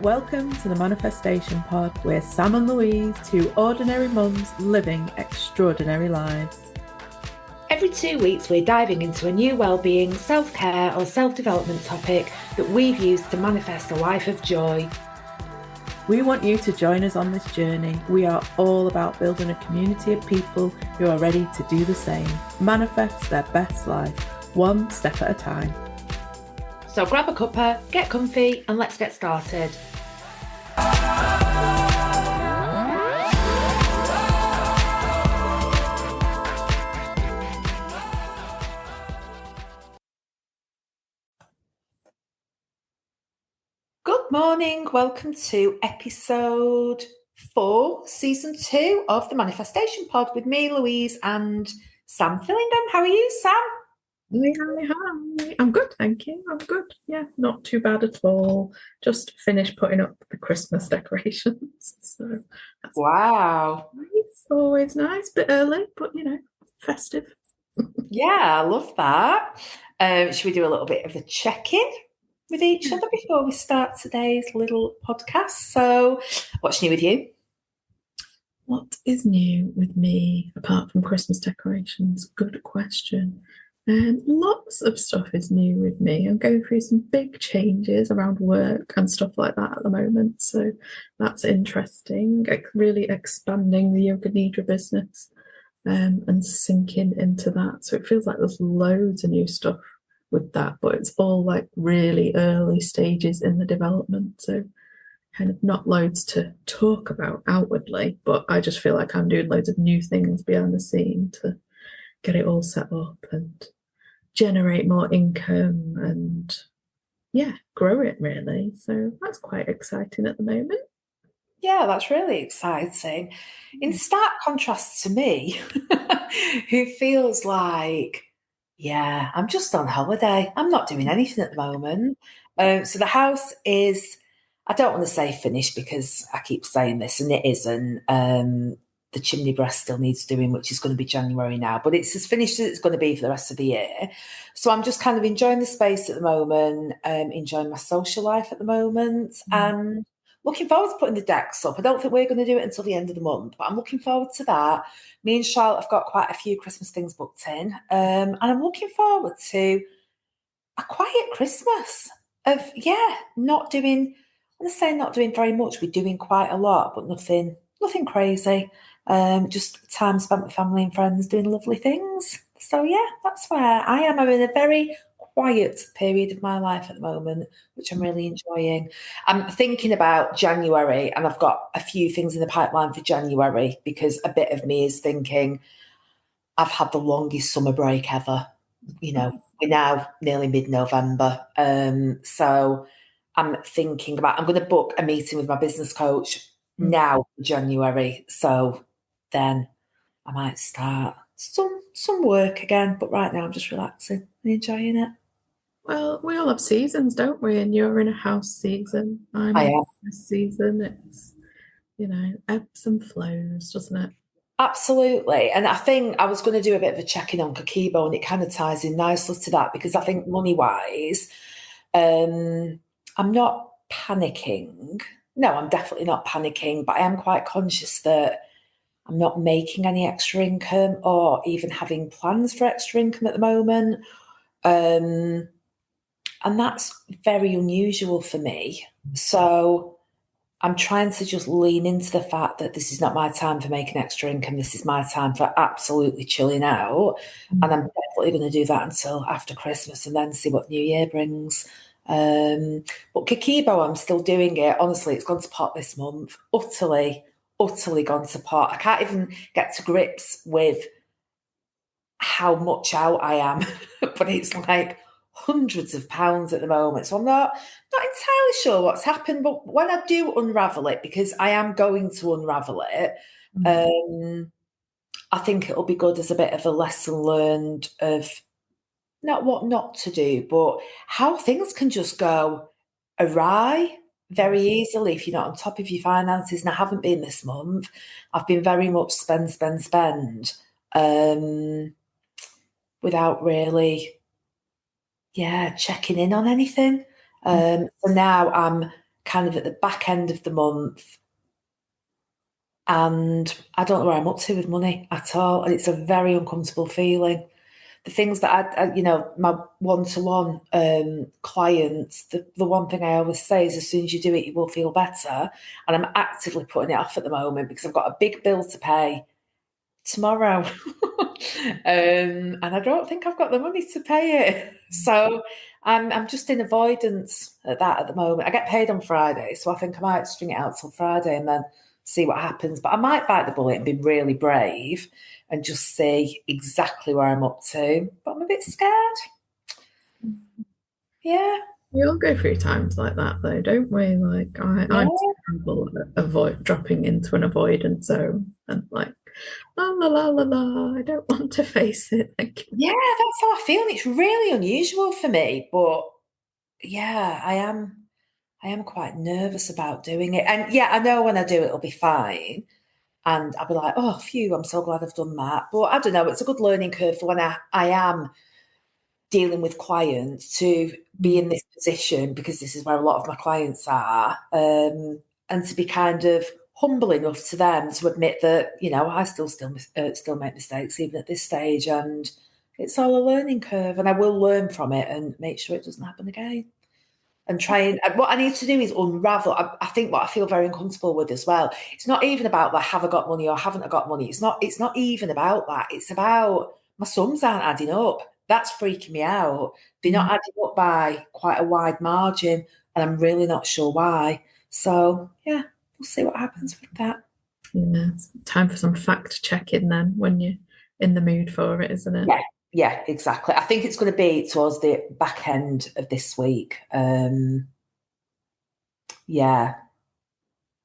Welcome to the Manifestation Pod. We're Sam and Louise, two ordinary mums living extraordinary lives. Every 2 weeks, we're diving into a new well-being, self-care or self-development topic that we've used to manifest a life of joy. We want you to join us on this journey. We are all about building a community of people who are ready to do the same, manifest their best life, one step at a time. So grab a cuppa, get comfy, and let's get started. Good morning. Welcome to episode 4, season 2 of the Manifestation Pod with me, Louise, and Sam Fillingham. How are you, Sam? Hi. I'm good, thank you. I'm good. Yeah, not too bad at all. Just finished putting up the Christmas decorations. So that's Wow. nice. Always nice. Bit early, but festive. Yeah, I love that. Should we do a little bit of a check-in with each other before we start today's little podcast? So, what's new with you? What is new with me apart from Christmas decorations? Good question. Lots of stuff is new with me. I'm going through some big changes around work and stuff like that at the moment. So that's interesting. Really expanding the Yoga Nidra business and sinking into that. So it feels like there's loads of new stuff with that, but it's all like really early stages in the development. So kind of not loads to talk about outwardly, but I just feel like I'm doing loads of new things behind the scene to get it all set up and generate more income and grow it really. So that's quite exciting at the moment. Yeah, that's really exciting. In stark contrast to me, who feels like, yeah, I'm just on holiday. I'm not doing anything at the moment. So the house is, I don't want to say finished because I keep saying this and it isn't. The chimney breast still needs doing, which is going to be January now, but it's as finished as it's going to be for the rest of the year. So I'm just kind of enjoying the space at the moment, enjoying my social life at the moment, and looking forward to putting the decks up. I don't think we're going to do it until the end of the month, but I'm looking forward to that. Me and Charlotte have got quite a few Christmas things booked in, and I'm looking forward to a quiet Christmas of, not doing, I'm going to say not doing very much. We're doing quite a lot, but nothing crazy. Just time spent with family and friends doing lovely things. So yeah, that's where I am. I'm in a very quiet period of my life at the moment, which I'm really enjoying. I'm thinking about January, and I've got a few things in the pipeline for January because a bit of me is thinking I've had the longest summer break ever. We're now nearly mid-November. So I'm thinking I'm going to book a meeting with my business coach now for January. So then I might start some work again. But right now I'm just relaxing and enjoying it. Well, we all have seasons, don't we? And you're in a house season. I'm I in am. a season. It's, ebbs and flows, doesn't it? Absolutely. And I think I was going to do a bit of a check-in on Kakebo, and it kind of ties in nicely to that because I think money-wise, I'm not panicking. No, I'm definitely not panicking, but I am quite conscious that I'm not making any extra income or even having plans for extra income at the moment. And that's very unusual for me. So I'm trying to just lean into the fact that this is not my time for making extra income. This is my time for absolutely chilling out. And I'm definitely going to do that until after Christmas and then see what New Year brings. But Kakebo, I'm still doing it. Honestly, it's gone to pot this month. Utterly gone to pot. I can't even get to grips with how much out I am, but it's like hundreds of pounds at the moment. So I'm not entirely sure what's happened, but when I do unravel it, because I am going to unravel it, I think it'll be good as a bit of a lesson learned of not what not to do, but how things can just go awry very easily if you're not on top of your finances. And I haven't been this month. I've been very much spend, without really, checking in on anything. So now I'm kind of at the back end of the month, and I don't know where I'm up to with money at all, and it's a very uncomfortable feeling. The things that my one-to-one clients, the one thing I always say is, as soon as you do it, you will feel better. And I'm actively putting it off at the moment because I've got a big bill to pay tomorrow. And I don't think I've got the money to pay it. So I'm just in avoidance at that at the moment. I get paid on Friday, so I think I might string it out till Friday and then see what happens. But I might bite the bullet and be really brave and just see exactly where I'm up to. But I'm a bit scared. Yeah. We all go through times like that, though, don't we? Like, Yeah. I'm terrible at avoid dropping into an avoidance zone and like, la la la la la. I don't want to face it. Like, Yeah, that's how I feel. It's really unusual for me, but yeah, I am quite nervous about doing it. And yeah, I know when I do it, it'll be fine. And I'll be like, oh, phew, I'm so glad I've done that. But I don't know, it's a good learning curve for when I am dealing with clients to be in this position, because this is where a lot of my clients are, and to be kind of humble enough to them to admit that, I still make mistakes even at this stage, and it's all a learning curve, and I will learn from it and make sure it doesn't happen again. And try and what I need to do is unravel. I think what I feel very uncomfortable with as well. It's not even about like, have I got money or haven't I got money? It's not. It's not even about that. It's about my sums aren't adding up. That's freaking me out. They're not adding up by quite a wide margin, and I'm really not sure why. So yeah, we'll see what happens with that. yeah, it's time for some fact checking then when you're in the mood for it, isn't it? Yeah, yeah, exactly. I think it's going to be towards the back end of this week. Yeah,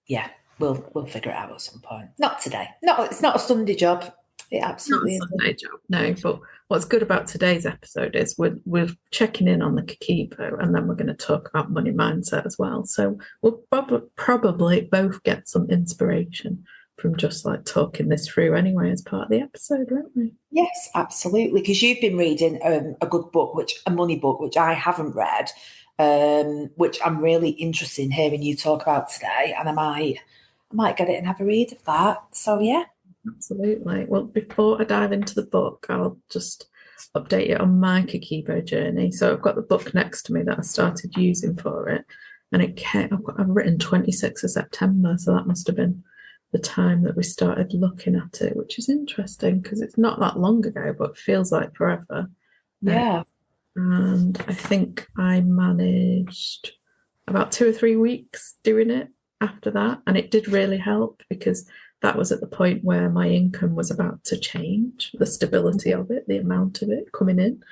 yeah, we'll figure it out at some point. Not today. No, it's not a Sunday job. It Not a absolutely isn't. Sunday job, no. But what's good about today's episode is we're checking in on the Kikipo, and then we're going to talk about money mindset as well. So we'll probably both get some inspiration from just like talking this through anyway as part of the episode, won't we? Yes, absolutely. Because you've been reading a good book, a money book, which I haven't read, which I'm really interested in hearing you talk about today, and I might get it and have a read of that. So yeah. Absolutely. Well, before I dive into the book, I'll just update you on my Kikibo journey. So I've got the book next to me that I started using for it, and I've written 26th of September, so that must have been the time that we started looking at it, which is interesting because it's not that long ago, but it feels like forever. Uh, Yeah. and I think I managed about 2 or 3 weeks doing it after that, and it did really help because that was at the point where my income was about to change, the stability of it, the amount of it coming in.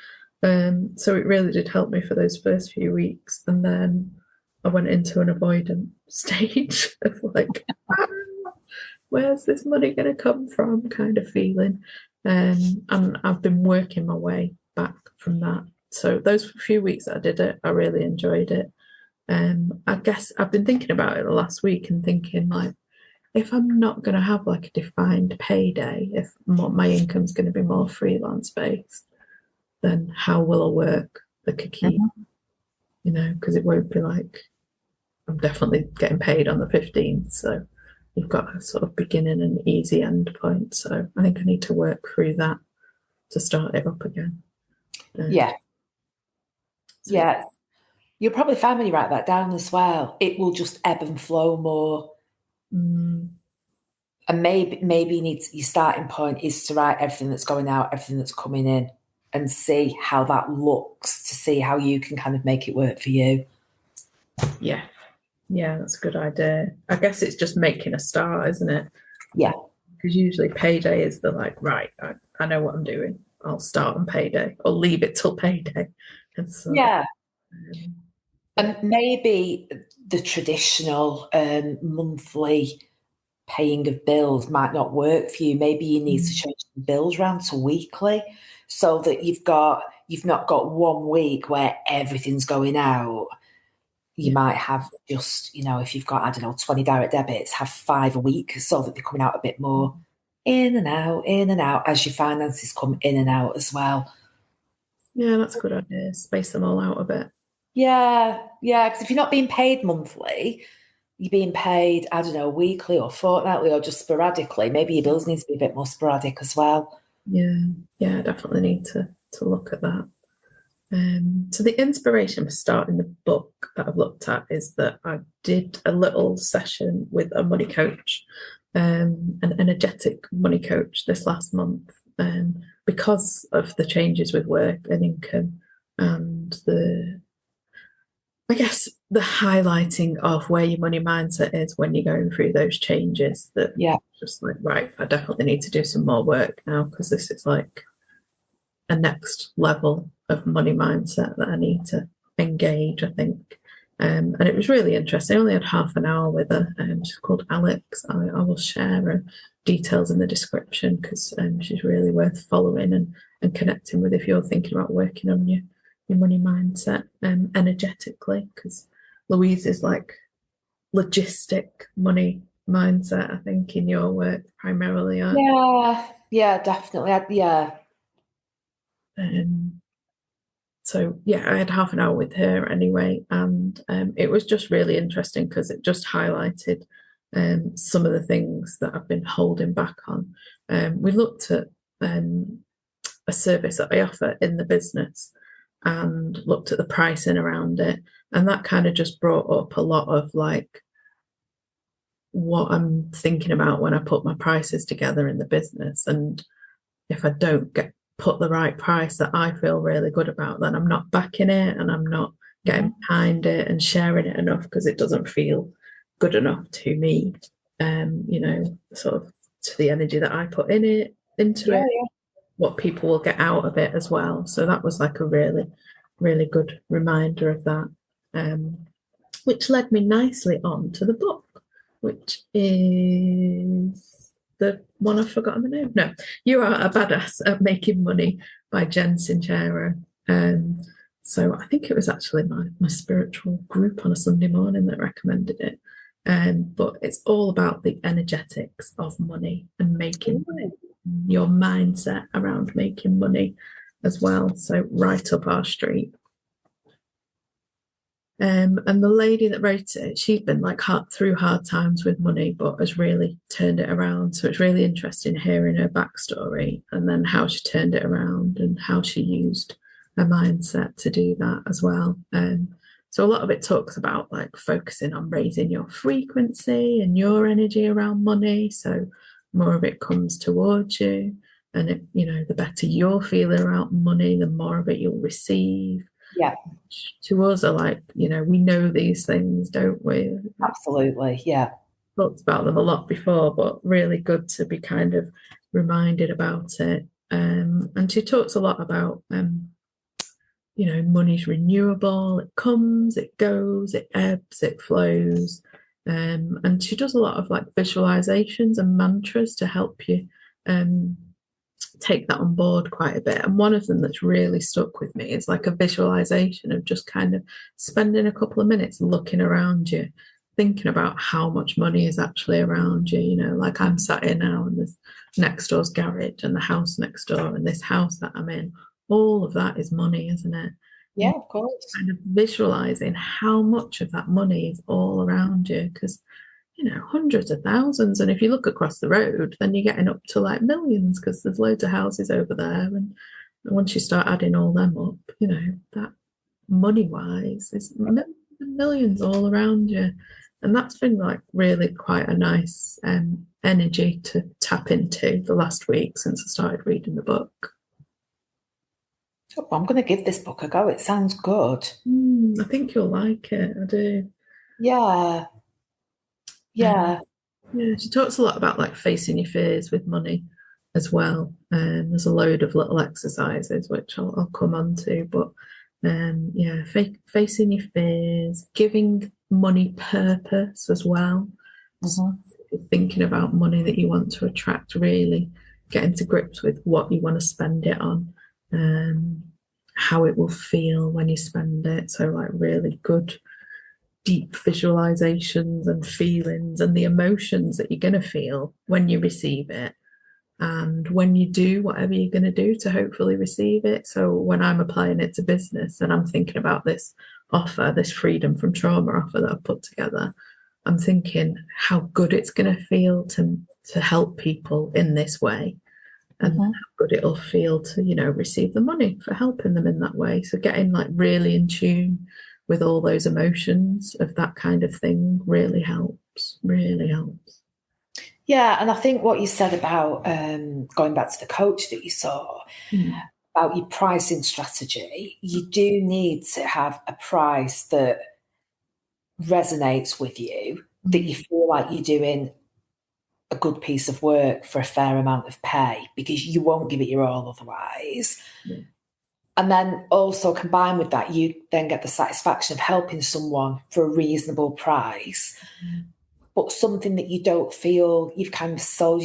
So it really did help me for those first few weeks. And then I went into an avoidant stage of like, where's this money going to come from kind of feeling. And I've been working my way back from that. So those few weeks that I did it, I really enjoyed it. I guess I've been thinking about it the last week and thinking like, if I'm not going to have like a defined payday, if my income's going to be more freelance based, then how will I work the Kiki? Because it won't be like I'm definitely getting paid on the 15th. So you've got a sort of beginning and easy end point. So I think I need to work through that to start it up again. Yeah. So Yeah. You'll probably find when you write that down as well, it will just ebb and flow more. mm, And maybe your starting point is to write everything that's going out, everything that's coming in, and see how that looks, to see how you can kind of make it work for you. yeah, yeah, that's a good idea. I guess it's just making a start, isn't it? Yeah. Because usually payday is the like, right, I know what I'm doing. I'll start on payday or leave it till payday. And so, Yeah. um, And maybe the traditional monthly paying of bills might not work for you. Maybe you need to change the bills round to weekly, so that you've not got one week where everything's going out. You yeah, might have just, if you've got, I don't know, 20 direct debits, have 5 a week so that they're coming out a bit more in and out as your finances come in and out as well. yeah, that's a good idea. Space them all out a bit. Yeah, yeah. Because if you're not being paid monthly, you're being paid, I don't know, weekly or fortnightly or just sporadically. Maybe your bills need to be a bit more sporadic as well. Yeah, yeah, I definitely need to look at that. So the inspiration for starting the book that I've looked at is that I did a little session with a money coach, an energetic money coach this last month, because of the changes with work and income and I guess the highlighting of where your money mindset is when you're going through those changes that Yeah. just like, right, I definitely need to do some more work now because this is like a next level of money mindset that I need to engage, I think. And it was really interesting. I only had half an hour with her. She's called Alex. I will share her details in the description because she's really worth following and connecting with if you're thinking about working on your money mindset energetically. Because Louise is like logistic money mindset, I think, in your work primarily. Yeah, yeah, definitely. Yeah. Um, so yeah, I had half an hour with her anyway, and it was just really interesting because it just highlighted some of the things that I've been holding back on. We looked at a service that I offer in the business and looked at the pricing around it, and that kind of just brought up a lot of like what I'm thinking about when I put my prices together in the business. And if I don't get put the right price that I feel really good about, then I'm not backing it and I'm not getting behind it and sharing it enough because it doesn't feel good enough to me. Sort of to the energy that I put in it, into Yeah, it, yeah. what people will get out of it as well. So that was like a really, really good reminder of that. Which led me nicely on to the book, which is the one I've forgotten the name. No, You Are a Badass at Making Money by Jen Sincero. So I think it was actually my spiritual group on a Sunday morning that recommended it. But it's all about the energetics of money and making money, your mindset around making money as well. So right up our street. And the lady that wrote it, she'd been like through hard times with money, but has really turned it around. So it's really interesting hearing her backstory and then how she turned it around and how she used her mindset to do that as well. So a lot of it talks about like focusing on raising your frequency and your energy around money. So more of it comes towards you. And the better you're feeling around money, the more of it you'll receive Yeah, to us are like, we know these things, don't we? absolutely. Yeah. Talked about them a lot before, but really good to be kind of reminded about it. And she talks a lot about, money's renewable, it comes, it goes, it ebbs, it flows. And she does a lot of like visualizations and mantras to help you take that on board quite a bit. And one of them that's really stuck with me is like a visualization of just kind of spending a couple of minutes looking around you, thinking about how much money is actually around you. Like I'm sat here now and there's next door's garage and the house next door and this house that I'm in. All of that is money, isn't it? Yeah, of course. Kind of visualizing how much of that money is all around you because hundreds of thousands. And if you look across the road, then you're getting up to like millions because there's loads of houses over there. And once you start adding all them up, that money wise is millions and millions all around you. And that's been like really quite a nice energy to tap into the last week since I started reading the book. Oh, I'm going to give this book a go. It sounds good. I think you'll like it. I do. Yeah, Um, yeah. Yeah, she talks a lot about like facing your fears with money as well. There's a load of little exercises which I'll come on to, but yeah, facing your fears, giving money purpose as well. So Hmm. thinking about money that you want to attract, really getting to grips with what you want to spend it on, how it will feel when you spend it. So like really good deep visualizations and feelings and the emotions that you're going to feel when you receive it. And when you do whatever you're going to do to hopefully receive it. So when I'm applying it to business and I'm thinking about this offer, this freedom from trauma offer that I've put together, I'm thinking how good it's going to feel to help people in this way, and Mm-hmm. how good it'll feel to, receive the money for helping them in that way. So getting like really in tune with all those emotions of that kind of thing really helps, really helps. Yeah, and I think what you said about going back to the coach that you saw, Mm. about your pricing strategy, you do need to have a price that resonates with you, that you Mm. feel like you're doing a good piece of work for a fair amount of pay, because you won't give it your all otherwise. Yeah. And then also combined with that, you then get the satisfaction of helping someone for a reasonable price, but something that you don't feel you've kind of sold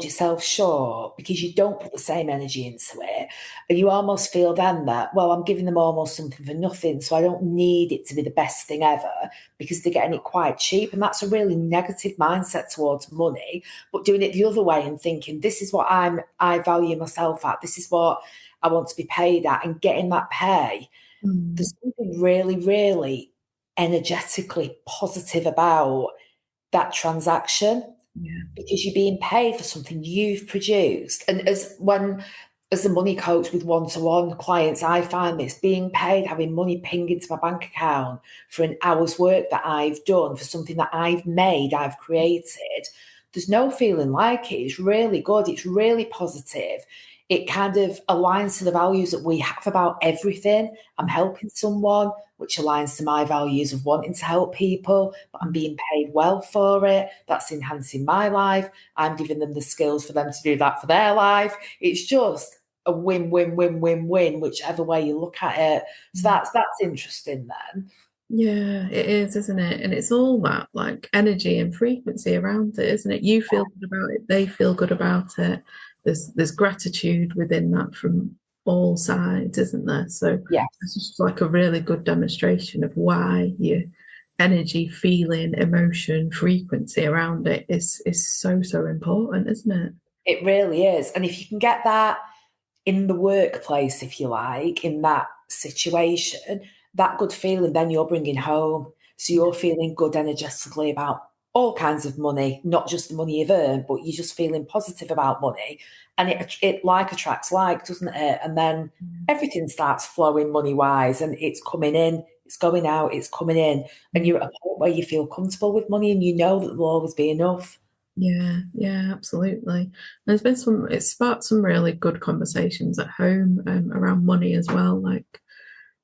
yourself short because you don't put the same energy into it. And you almost feel then that, well, I'm giving them almost something for nothing. So I don't need it to be the best thing ever because they're getting it quite cheap. And that's a really negative mindset towards money. But doing it the other way and thinking, this is what I value myself at, this is what I want to be paid at, and getting that pay. Mm. There's something really, really energetically positive about that transaction Yeah. because you're being paid for something you've produced. And as a money coach with one-to-one clients, I find this being paid, having money ping into my bank account for an hour's work that I've done, for something that I've made, I've created. There's no feeling like it. It's really good. It's really positive. It kind of aligns to the values that we have about everything. I'm helping someone, which aligns to my values of wanting to help people, but I'm being paid well for it. That's enhancing my life. I'm giving them the skills for them to do that for their life. It's just a win, win, win, win, win, whichever way you look at it. So that's interesting then. Yeah, it is, isn't it? And it's all that like energy and frequency around it, isn't it? You feel good about it, they feel good about it. There's gratitude within that from all sides, isn't there? So it's Yes. just like a really good demonstration of why your energy, feeling, emotion, frequency around it is so, so important, isn't it? It really is. And if you can get that in the workplace, if you like, in that situation, that good feeling, then you're bringing home. So you're feeling good energetically about all kinds of money, not just the money you've earned, but you're just feeling positive about money. And it like attracts like, doesn't it? And then everything starts flowing money wise and it's coming in, it's going out, it's coming in. And you're at a point where you feel comfortable with money and you know that there'll always be enough. Yeah, yeah, absolutely. It's sparked some really good conversations at home around money as well. Like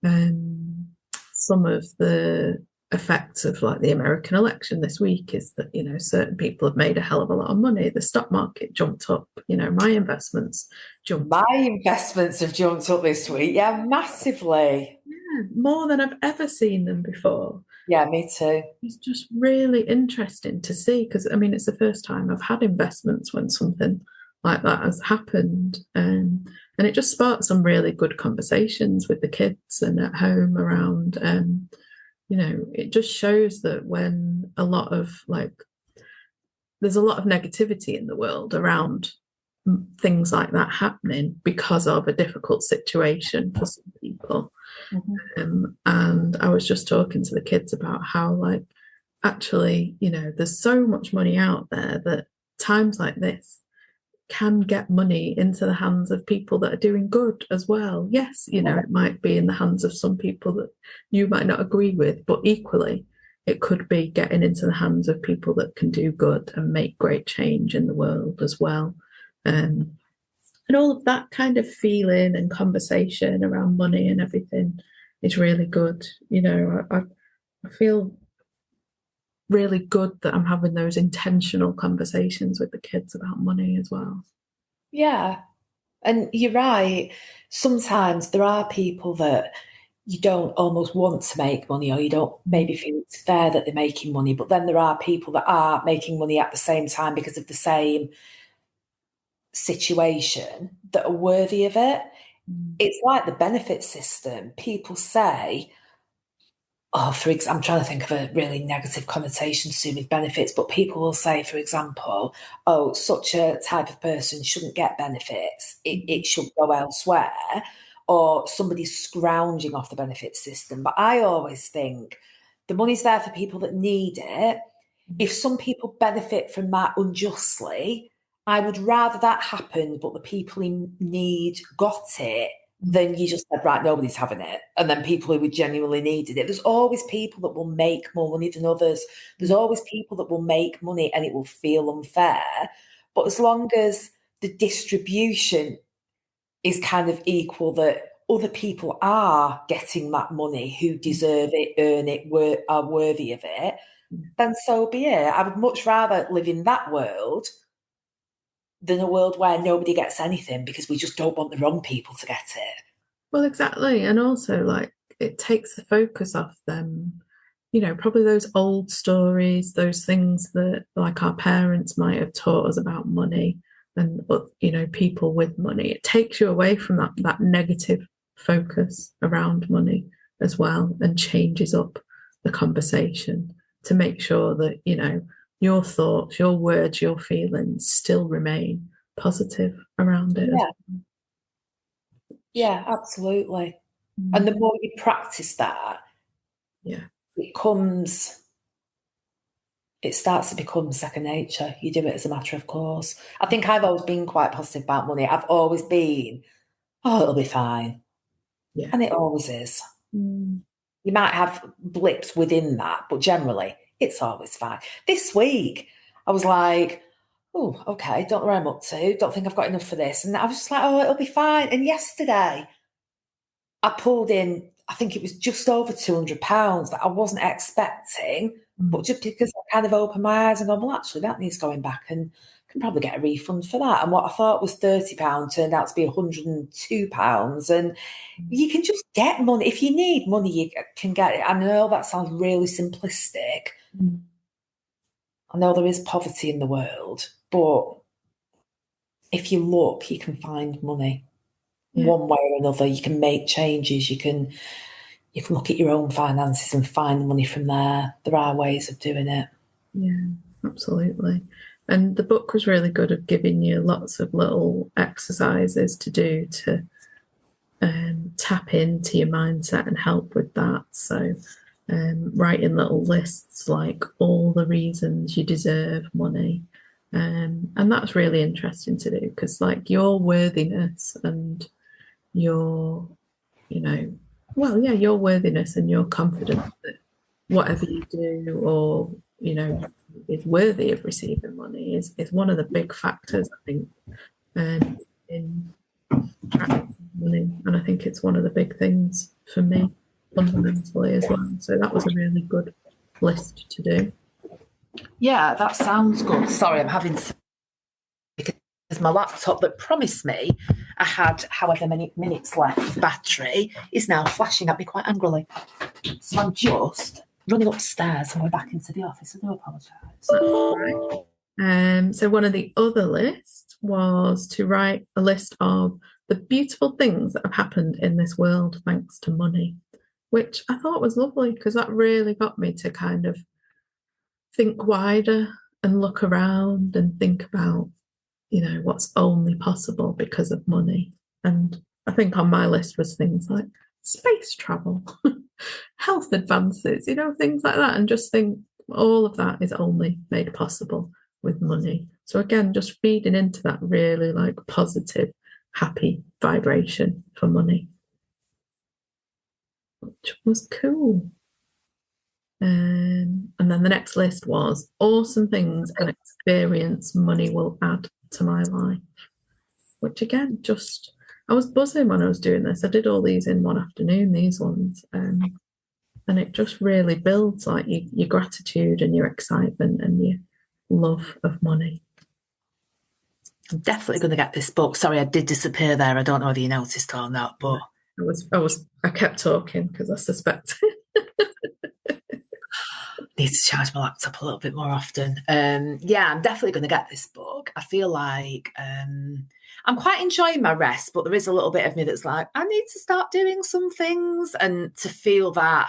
um, some of the effects of like the American election this week is that, certain people have made a hell of a lot of money. The stock market jumped up, my investments jumped My up. investments have jumped up this week. Yeah, massively. Yeah, more than I've ever seen them before. Yeah, me too. It's just really interesting to see because I mean it's the first time I've had investments when something like that has happened, and it just sparked some really good conversations with the kids and at home around. It just shows that when a lot of like there's a lot of negativity in the world around things like that happening because of a difficult situation for some people. Mhm. And I was just talking to the kids about how, like, actually, there's so much money out there that times like this can get money into the hands of people that are doing good as well. Yes, it might be in the hands of some people that you might not agree with, but equally, it could be getting into the hands of people that can do good and make great change in the world as well. Um, and all of that kind of feeling and conversation around money and everything is really good. I feel really good that I'm having those intentional conversations with the kids about money as well. Yeah. And you're right. Sometimes there are people that you don't almost want to make money or you don't maybe feel it's fair that they're making money. But then there are people that are making money at the same time because of the same situation that are worthy of it. Mm. It's like the benefit system. People say, I'm trying to think of a really negative connotation to do with benefits, but people will say, for example, oh, such a type of person shouldn't get benefits. It should go elsewhere, or somebody's scrounging off the benefit system. But I always think the money's there for people that need it. If some people benefit from that unjustly, I would rather that happen, but the people in need got it, then you just said, right, nobody's having it. And then people who would genuinely needed it. There's always people that will make more money than others. There's always people that will make money and it will feel unfair. But as long as the distribution is kind of equal, that other people are getting that money who deserve it, earn it, are worthy of it, then so be it. I would much rather live in that world than a world where nobody gets anything because we just don't want the wrong people to get it. Well, exactly. And also, like, it takes the focus off them, probably those old stories, those things that, like, our parents might have taught us about money and, people with money. It takes you away from that negative focus around money as well, and changes up the conversation to make sure that, your thoughts, your words, your feelings still remain positive around it. Yeah. Yeah, absolutely. And the more you practice that, Yeah. it starts to become second nature. You do it as a matter of course. I think I've always been quite positive about money. I've always been, oh, it'll be fine. Yeah. And it always is. Mm. You might have blips within that, but generally, it's always fine. This week, I was like, oh, okay, don't know where I'm up to. Don't think I've got enough for this. And I was just like, oh, it'll be fine. And yesterday, I pulled in, I think it was just over £200 that I wasn't expecting, but just because I kind of opened my eyes and gone, well, actually, that needs going back and can probably get a refund for that. And what I thought was £30 turned out to be £102. And you can just get money. If you need money, you can get it. I know that sounds really simplistic. I know there is poverty in the world, but if you look, you can find money. One way or another. You can make changes. You can look at your own finances and find the money from there. There are ways of doing it. Yeah, absolutely. And the book was really good at giving you lots of little exercises to do to tap into your mindset and help with that. So, writing little lists like all the reasons you deserve money. And that's really interesting to do because, like, your worthiness and your, your worthiness and your confidence that whatever you do or, is worthy of receiving money is one of the big factors, I think, in money. And I think it's one of the big things for me fundamentally as well. So that was a really good list to do. Yeah, that sounds good. Sorry, I'm having to, because my laptop that promised me I had however many minutes left of battery is now flashing at me quite angrily. So I'm just running upstairs and we're back into the office. I do apologise. So one of the other lists was to write a list of the beautiful things that have happened in this world thanks to money, which I thought was lovely because that really got me to kind of think wider and look around and think about, what's only possible because of money. And I think on my list was things like space travel, health advances, things like that. And just think all of that is only made possible with money. So again, just feeding into that really like positive, happy vibration for money, which was cool. And then the next list was awesome things and experience money will add to my life, which again, I was buzzing when I was doing this. I did all these in one afternoon, these ones. And it just really builds like your gratitude and your excitement and your love of money. I'm definitely going to get this book. Sorry, I did disappear there. I don't know whether you noticed or not, but I kept talking because I suspected. Need to charge my laptop a little bit more often. I'm definitely going to get this book. I feel like I'm quite enjoying my rest, but there is a little bit of me that's like, I need to start doing some things, and to feel that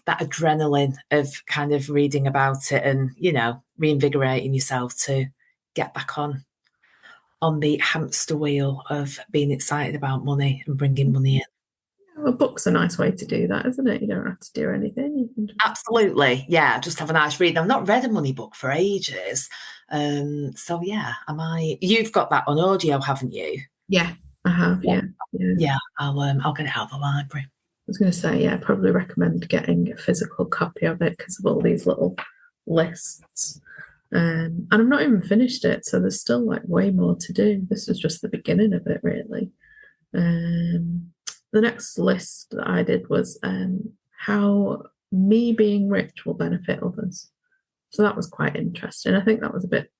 that adrenaline of kind of reading about it and, reinvigorating yourself to get back on the hamster wheel of being excited about money and bringing money in. A book's a nice way to do that, isn't it? You don't have to do anything. You can just... Absolutely. Yeah, just have a nice read. I've not read a money book for ages. So yeah, you've got that on audio, haven't you? Yeah, I have, yeah. Yeah, I'll get it out of the library. I was going to say, yeah, I probably recommend getting a physical copy of it because of all these little lists. And I've not even finished it, so there's still like way more to do. This is just the beginning of it, really. The next list that I did was how me being rich will benefit others. So that was quite interesting. I think that was a bit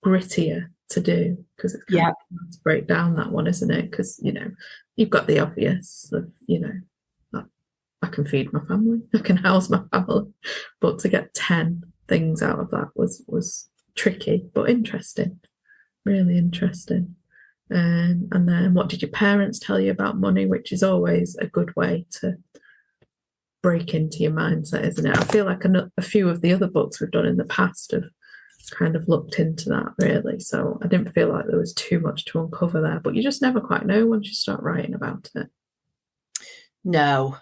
grittier to do because it's kind of hard to break down that one, isn't it? Because, you've got the obvious of, I can feed my family, I can house my family. But to get 10 things out of that was tricky, but interesting, really interesting. And then what did your parents tell you about money, which is always a good way to break into your mindset, isn't it? I feel like a few of the other books we've done in the past have kind of looked into that, really. So I didn't feel like there was too much to uncover there, but you just never quite know once you start writing about it. No.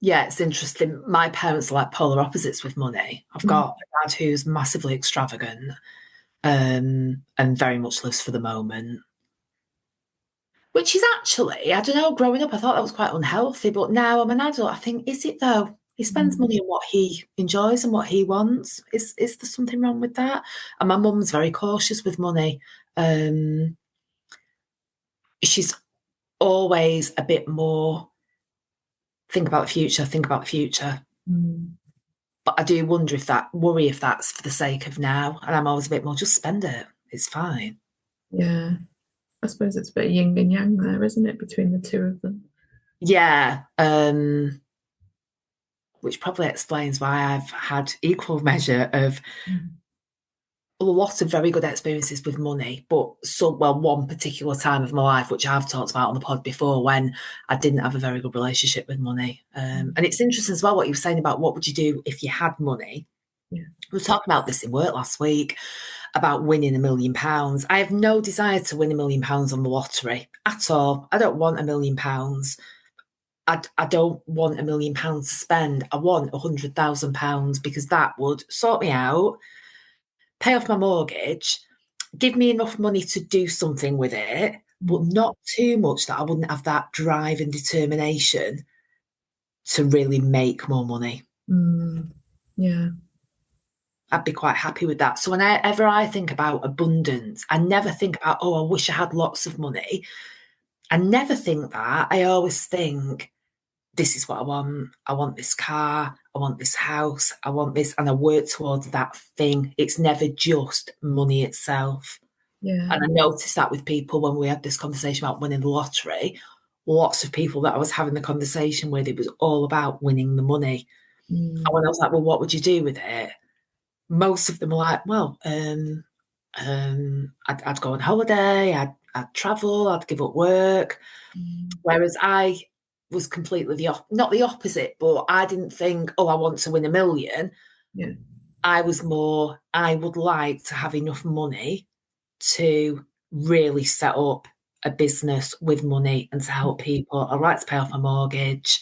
Yeah, it's interesting. My parents are like polar opposites with money. I've got a dad who's massively extravagant and very much lives for the moment. Which is actually, I don't know, growing up, I thought that was quite unhealthy. But now I'm an adult, I think, is it though? He spends money on what he enjoys and what he wants. Is there something wrong with that? And my mum's very cautious with money. She's always a bit more think about the future. But I do worry if that's for the sake of now. And I'm always a bit more, just spend it. It's fine. Yeah. I suppose it's a bit yin and yang there, isn't it, between the two of them? Yeah. Which probably explains why I've had equal measure of a lot of very good experiences with money, but one particular time of my life, which I've talked about on the pod before, when I didn't have a very good relationship with money. And it's interesting as well what you were saying about what would you do if you had money. Yeah. We were talking about this in work last week about winning £1 million. I have no desire to win £1 million on the lottery at all. I don't want £1 million. I don't want £1 million to spend. I want £100,000 because that would sort me out, pay off my mortgage, give me enough money to do something with it, but not too much that I wouldn't have that drive and determination to really make more money. Yeah. I'd be quite happy with that. So whenever I think about abundance, I never think about, I wish I had lots of money. I never think that. I always think, this is what I want. I want this car. I want this house. I want this. And I work towards that thing. It's never just money itself. Yeah. And I noticed that with people when we had this conversation about winning the lottery. Lots of people that I was having the conversation with, it was all about winning the money. And when I was like, well, what would you do with it? Most of them were like, well, I'd go on holiday, I'd travel, I'd give up work. Whereas I was completely not the opposite, but I didn't think, I want to win £1 million. Yeah. I was more, I would like to have enough money to really set up a business with money and to help people. I'd like to pay off my mortgage.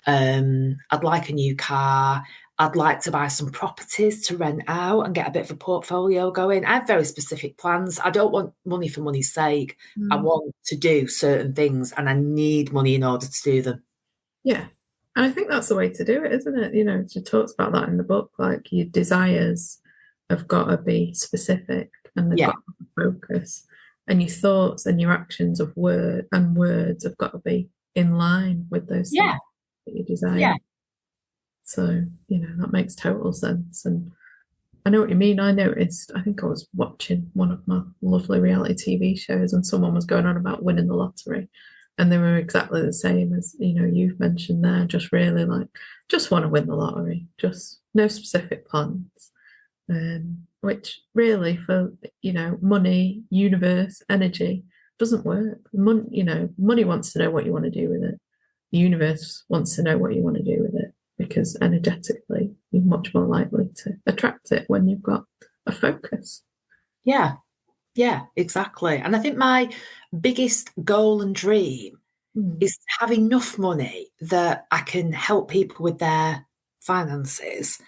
I'd like a new car. I'd like to buy some properties to rent out and get a bit of a portfolio going. I have very specific plans. I don't want money for money's sake. I want to do certain things and I need money in order to do them. Yeah. And I think that's the way to do it, isn't it? She talks about that in the book, like your desires have got to be specific and they've got to focus. And your thoughts and your actions of words have got to be in line with those things that you desire. Yeah. So, that makes total sense. And I know what you mean. I noticed, I think I was watching one of my lovely reality TV shows and someone was going on about winning the lottery. And they were exactly the same as, you've mentioned there, just really like, just want to win the lottery, just no specific plans. Which really for, money, universe, energy doesn't work. Money wants to know what you want to do with it. The universe wants to know what you want to do with it because energetically you're much more likely to attract it when you've got a focus. Yeah, yeah, exactly. And I think my biggest goal and dream is to have enough money that I can help people with their finances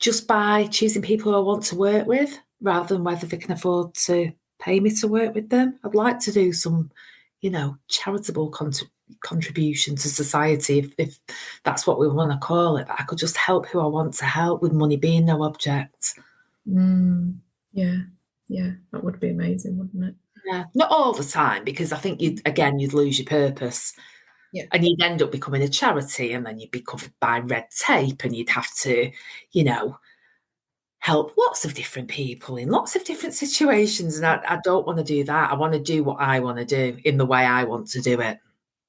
just by choosing people I want to work with rather than whether they can afford to pay me to work with them. I'd like to do some, charitable contribution to society, if that's what we want to call it. But I could just help who I want to help with money being no object. Yeah, yeah, that would be amazing, wouldn't it? Yeah, not all the time, because I think you'd lose your purpose. Yeah. And you'd end up becoming a charity, and then you'd be covered by red tape, and you'd have to, help lots of different people in lots of different situations. And I don't want to do that. I want to do what I want to do in the way I want to do it.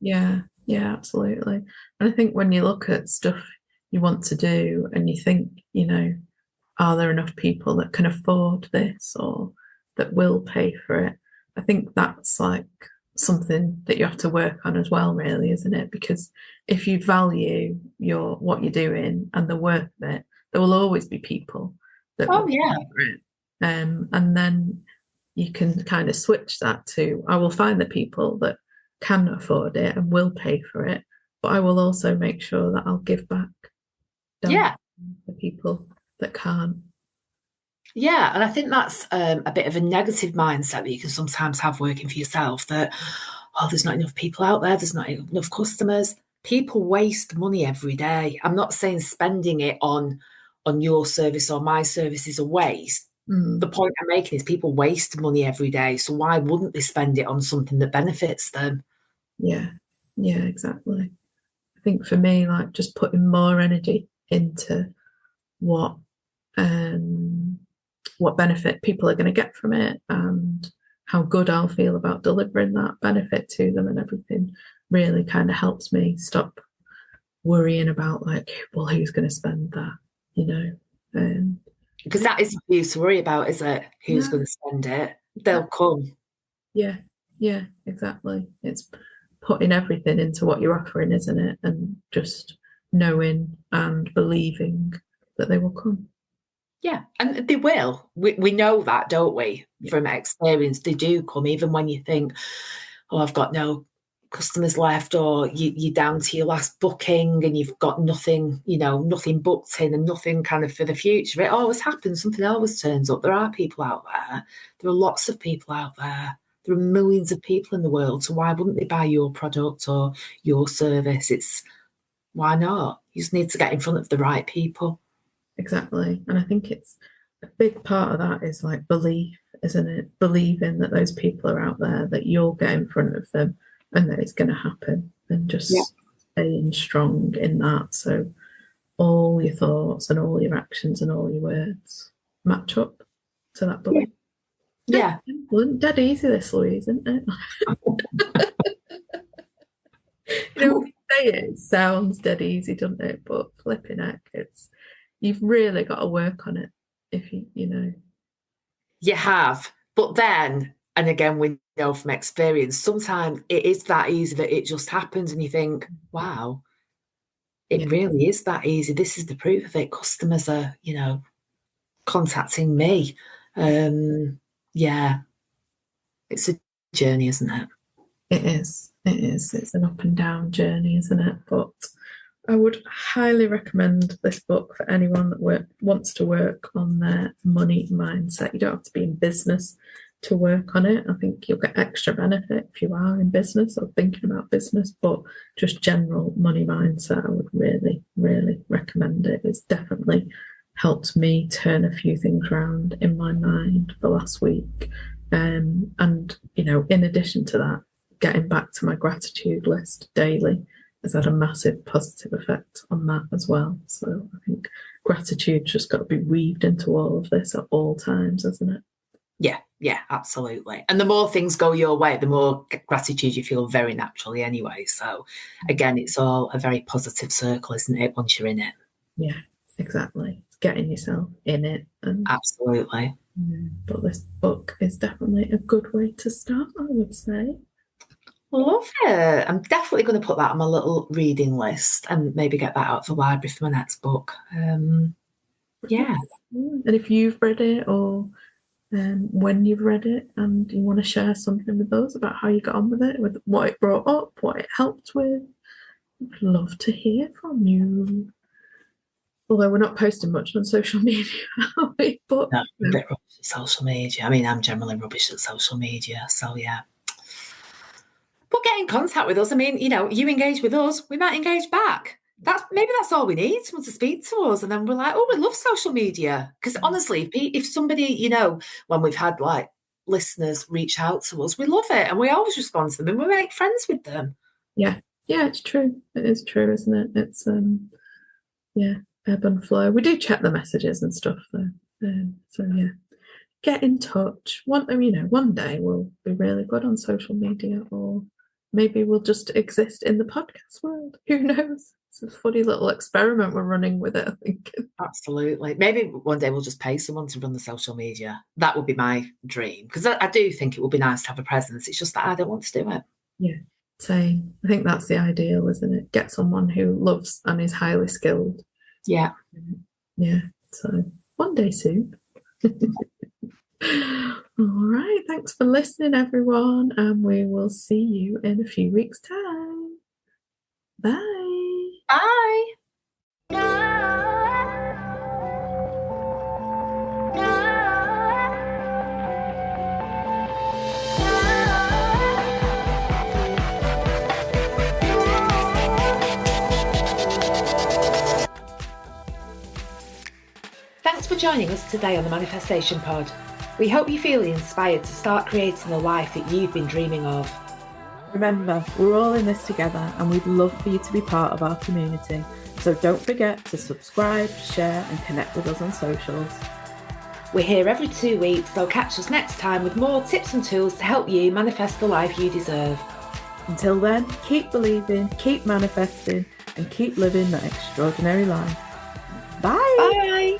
Yeah, yeah, absolutely. And I think when you look at stuff you want to do and you think, are there enough people that can afford this or that will pay for it? I think that's like something that you have to work on as well, really, isn't it? Because if you value what you're doing and the worth of it, there will always be people that will Yeah. pay for it. And then you can kind of switch that to, I will find the people that can afford it and will pay for it, but I will also make sure that I'll give back Yeah. the people that can't. Yeah, and I think that's a bit of a negative mindset that you can sometimes have working for yourself, that, there's not enough people out there, there's not enough customers. People waste money every day. I'm not saying spending it on your service or my service is a waste. The point I'm making is people waste money every day, so why wouldn't they spend it on something that benefits them? Yeah, yeah, exactly. I think for me, like just putting more energy into what what benefit people are going to get from it and how good I'll feel about delivering that benefit to them and everything really kind of helps me stop worrying about like, well, who's going to spend that, Because that isn't for you to worry about, is it? Who's going to spend it? They'll come. Yeah, yeah, exactly. It's putting everything into what you're offering, isn't it? And just knowing and believing that they will come. Yeah, and they will. We know that, don't we? Yeah. From experience, they do come, even when you think, I've got no customers left, or you're down to your last booking and you've got nothing, nothing booked in and nothing kind of for the future. It always happens. Something always turns up. There are people out there. There are lots of people out there. There are millions of people in the world. So why wouldn't they buy your product or your service? Why not? You just need to get in front of the right people. Exactly. And I think it's a big part of that is like belief, isn't it? Believing that those people are out there, that you'll get in front of them and that it's going to happen, and just staying strong in that. So all your thoughts and all your actions and all your words match up to that belief. Yeah. Dead easy, this, Louise, isn't it? When you say it sounds dead easy, doesn't it? But flipping heck, you've really got to work on it if you know. You have. But then, and again, we know from experience, sometimes it is that easy that it just happens and you think, wow, it really is that easy. This is the proof of it. Customers are, contacting me. Yeah, it's a journey, isn't it? It is. It is. It's an up and down journey, isn't it? But I would highly recommend this book for anyone that wants to work on their money mindset. You don't have to be in business to work on it. I think you'll get extra benefit if you are in business or thinking about business, but just general money mindset, I would really, really recommend it. It's definitely helped me turn a few things around in my mind the last week. And, in addition to that, getting back to my gratitude list daily has had a massive positive effect on that as well. So I think gratitude's just got to be weaved into all of this at all times, hasn't it? Yeah, absolutely. And the more things go your way, the more gratitude you feel very naturally anyway. So again, it's all a very positive circle, isn't it, once you're in it? Yeah, exactly. Getting yourself in it. Absolutely. But this book is definitely a good way to start, I would say. Love it. I'm definitely going to put that on my little reading list and maybe get that out of the library for my next book. Yeah. And if you've read it or when you've read it and you want to share something with us about how you got on with it, with what it brought up, what it helped with, I'd love to hear from you. Although we're not posting much on social media, are we? But No, I'm a bit rubbish at social media. I mean, I'm generally rubbish at social media. So, yeah. But get in contact with us. I mean, you engage with us, we might engage back. That's all we need, someone to speak to us. And then we're like, oh, we love social media. Because honestly, if somebody, when we've had like listeners reach out to us, we love it. And we always respond to them and we make friends with them. Yeah, it's true. It is true, isn't it? It's ebb and flow. We do check the messages and stuff though. So yeah, get in touch. One day we'll be really good on social media, or maybe we'll just exist in the podcast world. Who knows? It's a funny little experiment we're running with it, I think. Absolutely. Maybe one day we'll just pay someone to run the social media. That would be my dream, because I do think it would be nice to have a presence. It's just that I don't want to do it. Yeah, same. I think that's the ideal, isn't it? Get someone who loves and is highly skilled. Yeah. Yeah. So one day soon. All right. Thanks for listening, everyone. And we will see you in a few weeks' time. Bye. Bye. Thanks for joining us today on the Manifestation Pod. We hope you feel inspired to start creating the life that you've been dreaming of. Remember, we're all in this together and we'd love for you to be part of our community. So don't forget to subscribe, share and connect with us on socials. We're here every 2 weeks, so catch us next time with more tips and tools to help you manifest the life you deserve. Until then, keep believing, keep manifesting and keep living that extraordinary life. Bye. Bye.